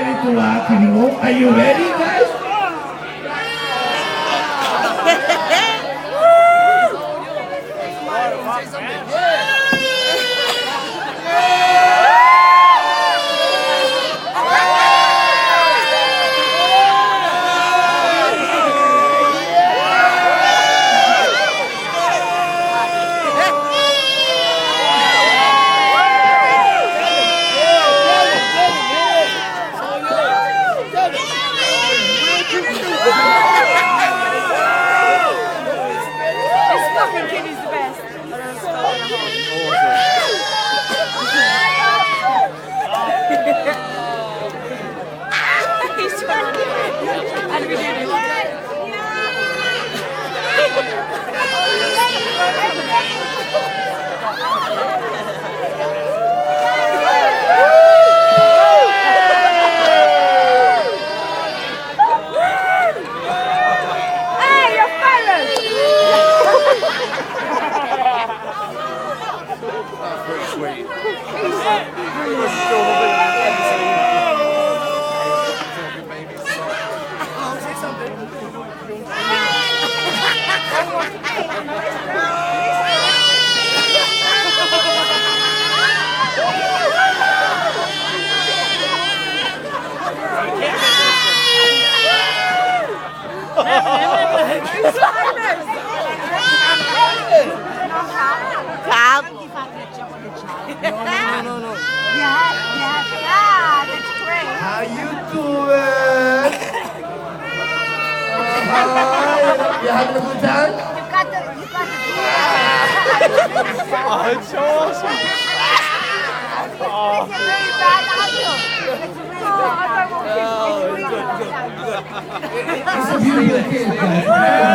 ready to rock and roll? Are you ready, guys? No. Yeah, that's great. How you doing? Hi. You having a good time? You got the. Oh, it's awesome. It's a very bad audio. It's really bad. It's a beautiful kid, guys.